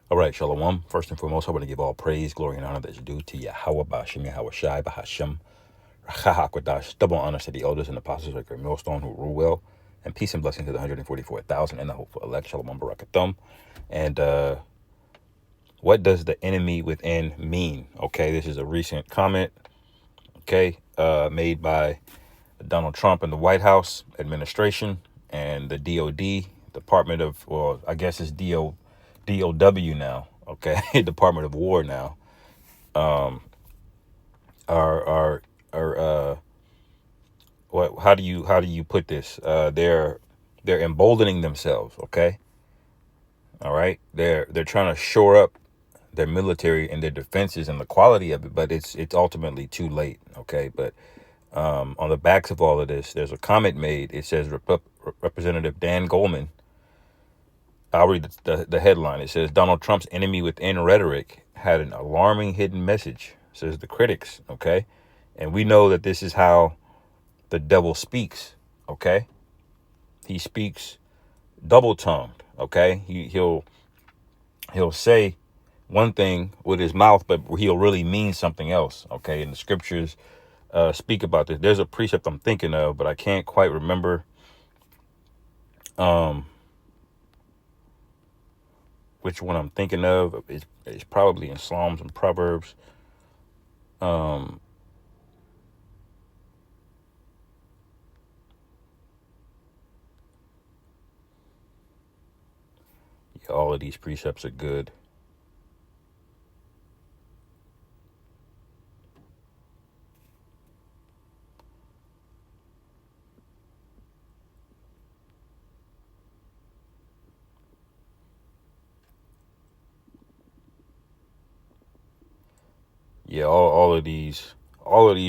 All right, Shalom. First and foremost, I want to give all praise, glory, and honor that's due to Yahweh, Ba'ashem, Yahweh Shai, Bahashem, Rachahakwadash. Double honors to the elders and apostles of Great Millstone who rule well, and peace and blessings to the 144,000 and the hopeful elect, Shalom Barakathum. And what does the enemy within mean? Okay, this is a recent comment, okay, made by Donald Trump and the White House administration and the DOD, Department of, well, I guess it's DOW now, okay, Department of War now, are what? How do you put this? They're emboldening themselves, okay, all right. They're trying to shore up their military and their defenses and the quality of it, but it's ultimately too late, okay. But on the backs of all of this, there's a comment made. It says Representative Dan Goldman. I'll read the headline. It says Donald Trump's enemy within rhetoric had an alarming hidden message, says the critics, okay? And we know that this is how the devil speaks, okay? He speaks double-tongued, okay? He'll say one thing with his mouth, but he'll really mean something else, okay? And the scriptures speak about this. There's a precept I'm thinking of, but I can't quite remember which one I'm thinking of. It's probably in Psalms and Proverbs. Yeah, all of these precepts are good. Yeah, all of these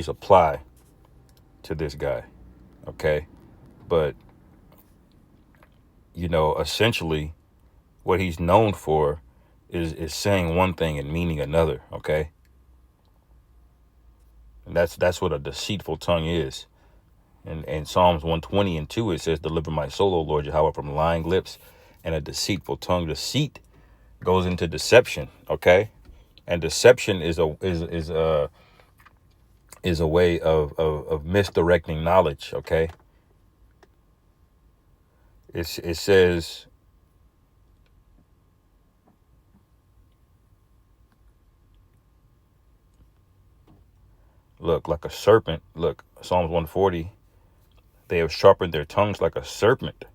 apply to this guy, okay? But essentially what he's known for is saying one thing and meaning another, okay? And that's what a deceitful tongue is. And Psalms 120:2, it says, "Deliver my soul, O Lord Yahweh, from lying lips and a deceitful tongue." Deceit goes into deception, okay? And deception is a way of misdirecting knowledge, okay? It says, look, like a serpent. Look, Psalms 140, they have sharpened their tongues like a serpent.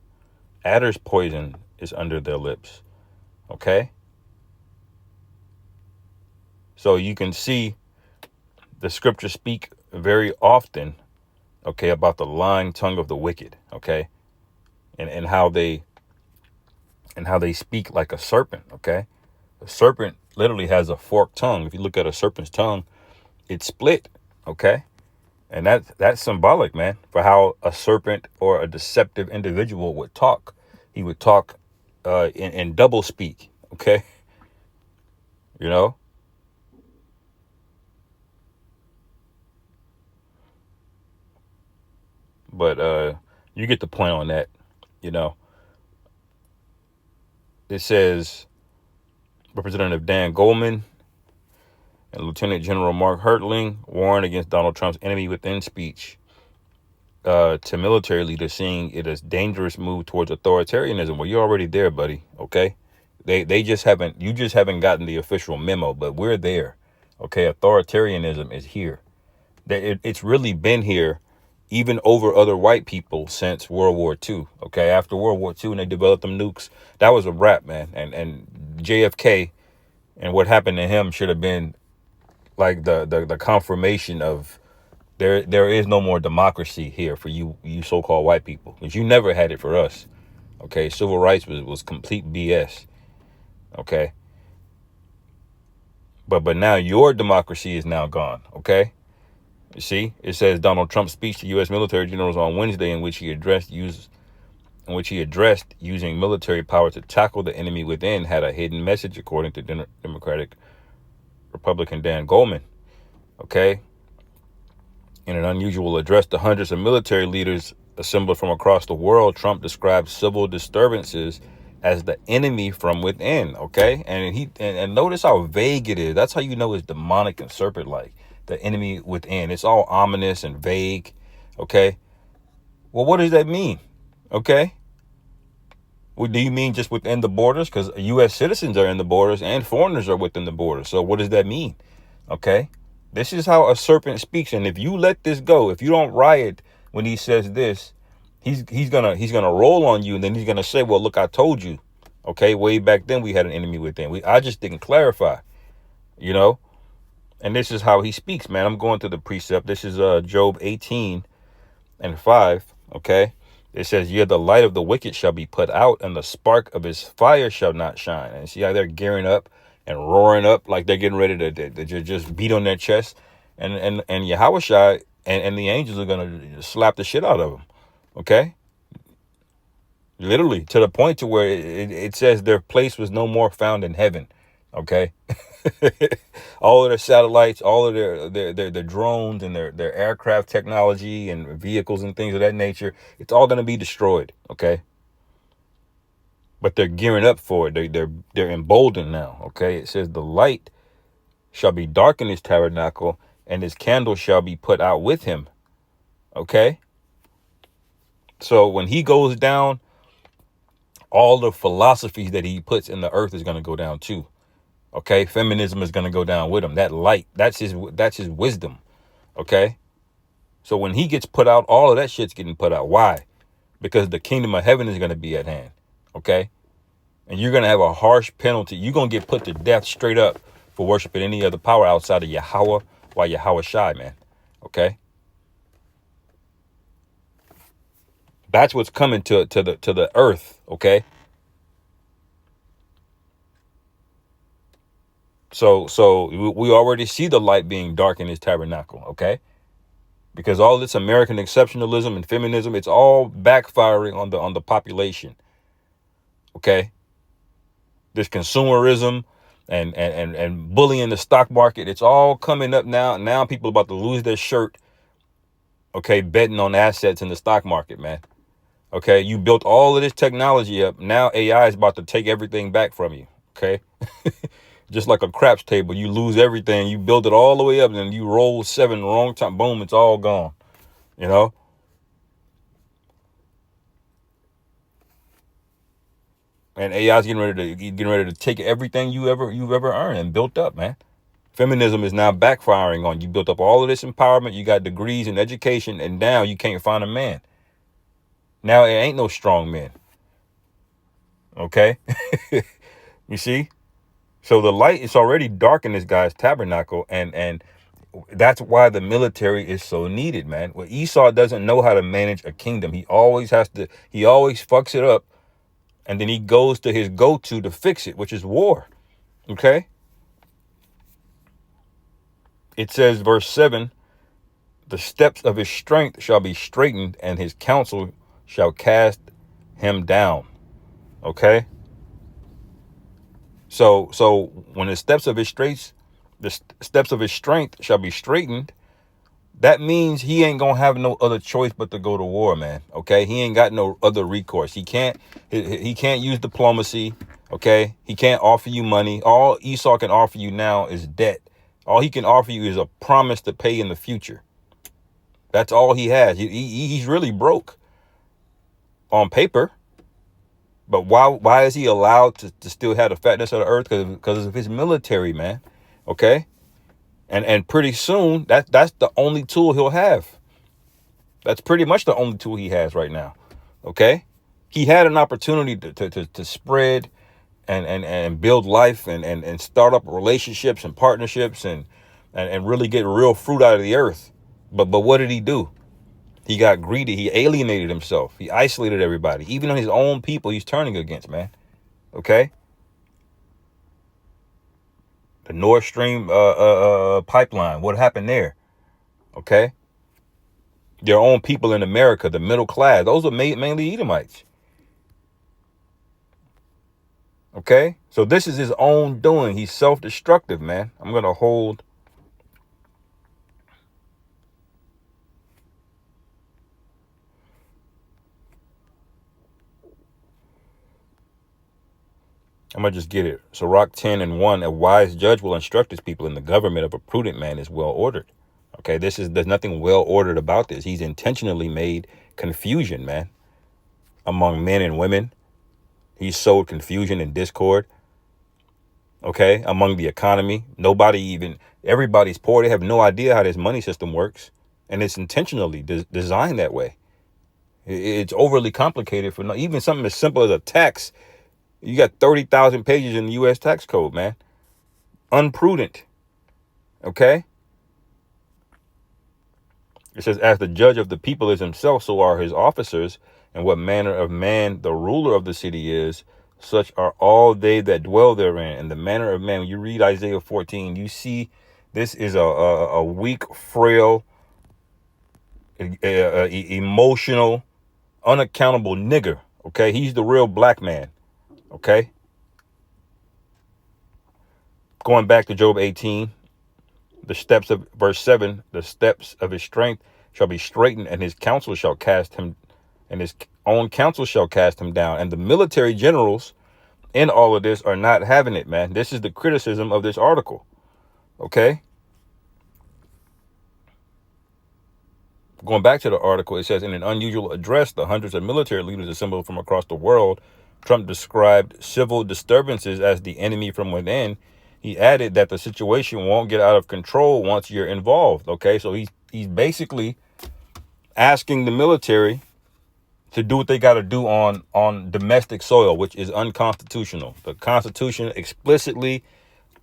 Adder's poison is under their lips, okay? So you can see the scriptures speak very often, okay, about the lying tongue of the wicked, okay? And how they speak like a serpent, okay? A serpent literally has a forked tongue. If you look at a serpent's tongue, it's split, okay? And that's symbolic, man, for how a serpent or a deceptive individual would talk. He would talk in double speak, okay? You know? But you get the point on that, you know. It says Representative Dan Goldman and Lieutenant General Mark Hertling warned against Donald Trump's enemy within speech to military leaders, seeing it as dangerous move towards authoritarianism. Well, you're already there, buddy. Okay. You just haven't gotten the official memo, but we're there. Okay. Authoritarianism is here. It's really been here even over other white people since World War II. Okay. After World War II, and they developed them nukes, that was a wrap, man. And JFK and what happened to him should have been like the confirmation of there is no more democracy here for you so-called white people, because you never had it for us. Okay. Civil rights was complete BS. Okay. But now your democracy is now gone. Okay. You see, it says Donald Trump's speech to U.S. military generals on Wednesday, in which he addressed using military power to tackle the enemy within, had a hidden message, according to Democratic Republican Dan Goldman. Okay. In an unusual address to hundreds of military leaders assembled from across the world, Trump described civil disturbances as the enemy from within. Okay. And notice how vague it is. That's how you know it's demonic and serpent like. The enemy within. It's all ominous and vague. Okay. Well, what does that mean? Okay. Well, do you mean just within the borders? Because U.S. citizens are in the borders and foreigners are within the borders. So what does that mean? Okay. This is how a serpent speaks. And if you let this go, if you don't riot when he says this, he's gonna roll on you, and then he's gonna say, well, look, I told you. Okay, way back then we had an enemy within. I just didn't clarify, you know. And this is how he speaks, man. I'm going to the precept. This is Job 18:5. Okay. It says, "Yea, the light of the wicked shall be put out, and the spark of his fire shall not shine." And see how they're gearing up and roaring up like they're getting ready to just beat on their chest. And Yahushua and the angels are going to slap the shit out of them. Okay? Literally, to the point to where it says their place was no more found in heaven. Okay? All of their satellites, all of their drones and their aircraft technology and vehicles and things of that nature, it's all going to be destroyed. Okay? But they're gearing up for it. They're emboldened now. Okay? It says the light shall be dark in his tabernacle, and his candle shall be put out with him. Okay? So when he goes down, all the philosophies that he puts in the earth is going to go down too. Okay? Feminism is going to go down with him. That light, that's his wisdom. Okay? So when he gets put out, all of that shit's getting put out. Why? Because the kingdom of heaven is going to be at hand. Okay? And you're going to have a harsh penalty. You're going to get put to death straight up for worshiping any other power outside of Yahweh or Yahushua, man. Okay? That's what's coming to the earth. Okay? So we already see the light being dark in his tabernacle. Okay? Because all this American exceptionalism and feminism, it's all backfiring on the population. Okay? This consumerism and bullying the stock market, it's all coming up now. Now people are about to lose their shirt. Okay, betting on assets in the stock market, man. Okay, you built all of this technology up. Now AI is about to take everything back from you. Okay, just like a craps table, you lose everything. You build it all the way up, and then you roll 7 wrong time. Boom, it's all gone. You know. And AI is getting ready to take everything you've ever earned and built up, man. Feminism is now backfiring on you. Built up all of this empowerment. You got degrees in education, and now you can't find a man. Now it ain't no strong men. Okay, you see. So the light is already dark in this guy's tabernacle, and that's why the military is so needed, man. Well, Esau doesn't know how to manage a kingdom. He always fucks it up, and then he goes to his go-to to fix it, which is war. Okay. It says, verse 7, the steps of his strength shall be straightened, and his counsel shall cast him down. Okay. So when the steps of his steps of his strength shall be straightened, that means he ain't gonna have no other choice but to go to war, man. Okay, he ain't got no other recourse. He can't use diplomacy. Okay, he can't offer you money. All Esau can offer you now is debt. All he can offer you is a promise to pay in the future. That's all he has. He's really broke on paper. But why is he allowed to still have the fatness of the earth? Because of his military, man. Okay. And pretty soon that's the only tool he'll have. That's pretty much the only tool he has right now. Okay. He had an opportunity to spread and build life and start up relationships and partnerships and really get real fruit out of the earth. But what did he do? He got greedy. He alienated himself. He isolated everybody. Even on his own people, he's turning against, man. Okay. The Nord Stream pipeline. What happened there? Okay. Their own people in America, the middle class, those are mainly Edomites. Okay. So this is his own doing. He's self-destructive, man. I'm going to hold. I'm going to just get it. Sirach 10:1, a wise judge will instruct his people, and the government of a prudent man is well ordered. Okay, there's nothing well ordered about this. He's intentionally made confusion, man, among men and women. He's sowed confusion and discord, okay, among the economy. Everybody's poor. They have no idea how this money system works. And it's intentionally designed that way. It's overly complicated for even something as simple as a tax. You got 30,000 pages in the U.S. tax code, man. Unprudent, okay? It says, as the judge of the people is himself, so are his officers, and what manner of man the ruler of the city is, such are all they that dwell therein. And the manner of man, when you read Isaiah 14, you see this is a weak, frail, emotional, unaccountable nigger, okay? He's the real black man, okay? Going back to Job 18, the steps of verse 7, the steps of his strength shall be straightened, and his counsel shall cast him, and his own counsel shall cast him down. And the military generals in all of this are not having it, man. This is the criticism of this article, okay? Going back to the article, it says, in an unusual address, the hundreds of military leaders assembled from across the world, Trump described civil disturbances as the enemy from within. He added that the situation won't get out of control once you're involved. Okay, so he's basically asking the military to do what they got to do on domestic soil, which is unconstitutional. The Constitution explicitly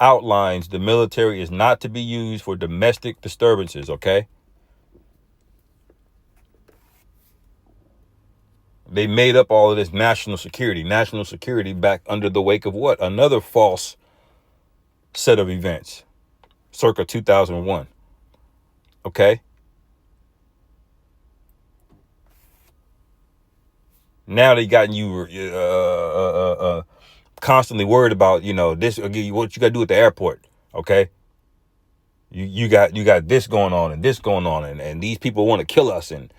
outlines the military is not to be used for domestic disturbances. Okay. They made up all of this national security back under the wake of what? Another false set of events, circa 2001. Okay. Now they gotten you constantly worried about, this, what you got to do at the airport. Okay. You got this going on and this going on, and these people want to kill us, and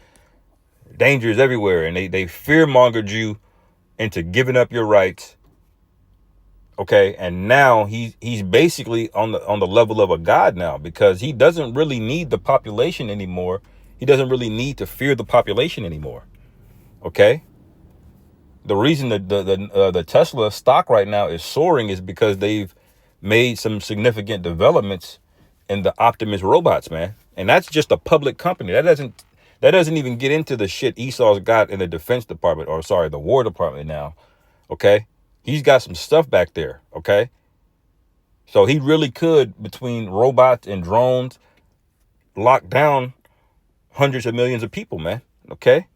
danger is everywhere, and they fear-mongered you into giving up your rights. Okay, and now he's basically on the level of a god now, because he doesn't really need the population anymore. He doesn't really need to fear the population anymore. Okay, the reason that the Tesla stock right now is soaring is because they've made some significant developments in the Optimus robots, man, and that's just a public company. That doesn't even get into the shit Esau's got in the Defense Department, or sorry, the War Department now. Okay. He's got some stuff back there. Okay. So he really could, between robots and drones, lock down hundreds of millions of people, man. Okay.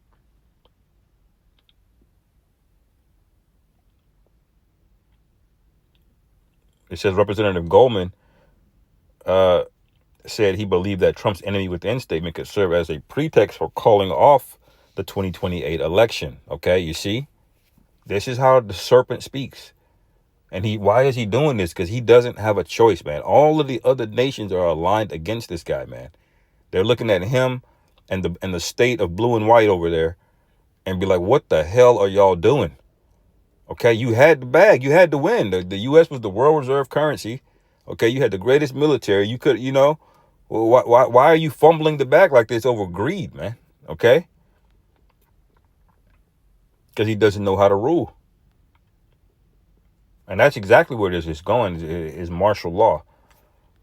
It says Representative Goldman said he believed that Trump's enemy within statement could serve as a pretext for calling off the 2028 election. Okay, you see, this is how the serpent speaks. And why is he doing this? Because he doesn't have a choice, man. All of the other nations are aligned against this guy, man. They're looking at him and the state of blue and white over there and be like, what the hell are y'all doing? Okay, you had the bag, you had to win. The U.S. was the world reserve currency. Okay, you had the greatest military. You could, why are you fumbling the bag like this over greed, man? Okay, because he doesn't know how to rule, and that's exactly where this is going. Is martial law.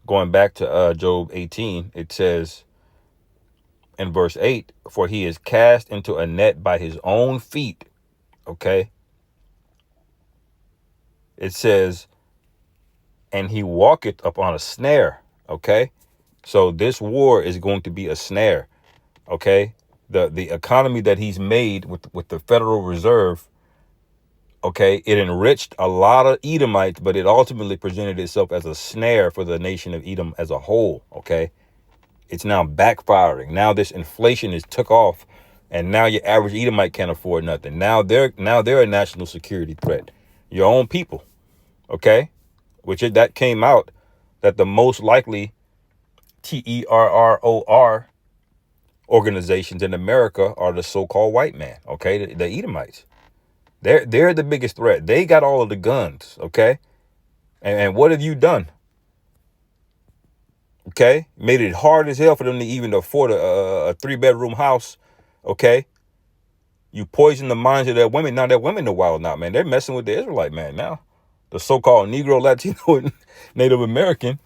Going back to Job 18, it says in verse 8, for he is cast into a net by his own feet. Okay. It says, and he walketh upon a snare. Okay. So this war is going to be a snare. Okay. The economy that he's made with the Federal Reserve. Okay. It enriched a lot of Edomites, but it ultimately presented itself as a snare for the nation of Edom as a whole. Okay. It's now backfiring. Now this inflation is took off, and now your average Edomite can't afford nothing. Now they're a national security threat. Your own people. Okay. That came out that the most likely terror organizations in America are the so-called white man. Okay. The Edomites. They're the biggest threat. They got all of the guns, okay? And what have you done? Okay, made it hard as hell for them to even afford a 3-bedroom house. Okay, you poison the minds of their women. Now their women are wild now, man. They're messing with the Israelite man now, the so-called Negro, Latino, and Native American,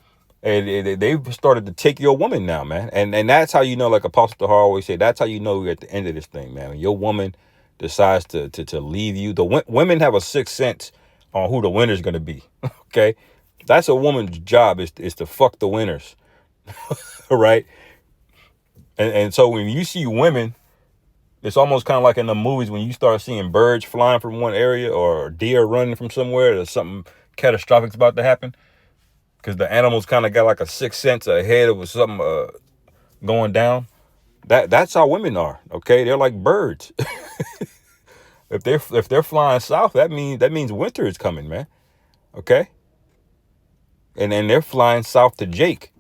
and they've started to take your woman now, man. And that's how you know, like Apostle Tahar always say, that's how you know you're at the end of this thing, man. When your woman decides to leave you, women have a sixth sense on who the winner's gonna be. Okay, that's a woman's job is to fuck the winners. Right. And so when you see women, it's almost kind of like in the movies when you start seeing birds flying from one area or deer running from somewhere, there's something catastrophic's about to happen because the animals kind of got like a sixth sense ahead of something going down. That's how women are. Okay, they're like birds. If they're flying south, that means winter is coming, man. Okay, and then they're flying south to Jake.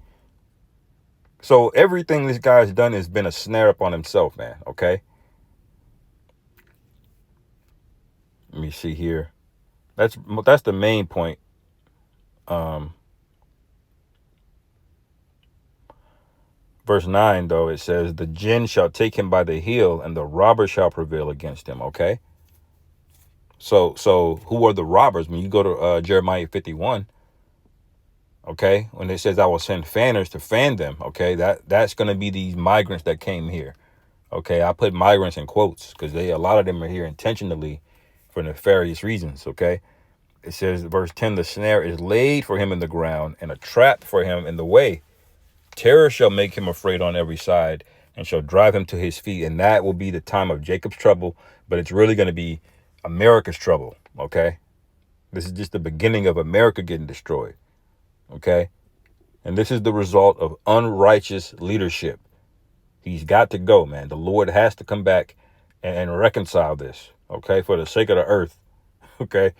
So everything this guy's done has been a snare up on himself, man. Okay. Let me see here. That's the main point. Verse 9, though, it says, the jinn shall take him by the heel, and the robber shall prevail against him. Okay. So who are the robbers? When you go to Jeremiah 51, okay, when it says I will send fanners to fan them, okay, that's going to be these migrants that came here. Okay, I put migrants in quotes because a lot of them are here intentionally for nefarious reasons. Okay, it says, verse 10, the snare is laid for him in the ground and a trap for him in the way. Terror shall make him afraid on every side and shall drive him to his feet. And that will be the time of Jacob's trouble, but it's really going to be America's trouble. Okay, this is just the beginning of America getting destroyed. Okay, and this is the result of unrighteous leadership. He's got to go, man. The Lord has to come back and reconcile this, okay, for the sake of the earth, okay,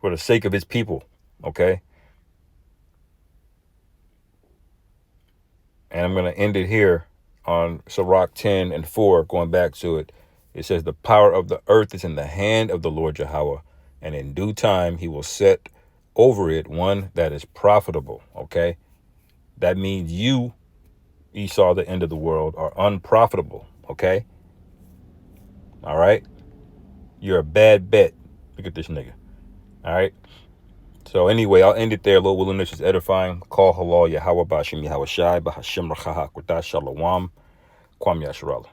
for the sake of his people, okay. And I'm going to end it here on Sirach 10:4, going back to it. It says, the power of the earth is in the hand of the Lord Yahweh, and in due time he will set over it one that is profitable, okay. That means you, Esau, the end of the world, are unprofitable. Okay. All right. You're a bad bet. Look at this nigga. All right. So anyway, I'll end it there. Lord willing, this is edifying. Call halal Yahweh Bashim Yahweh Shai Bahashim Rachaha Kudash Shalom Kwam Yasharallah.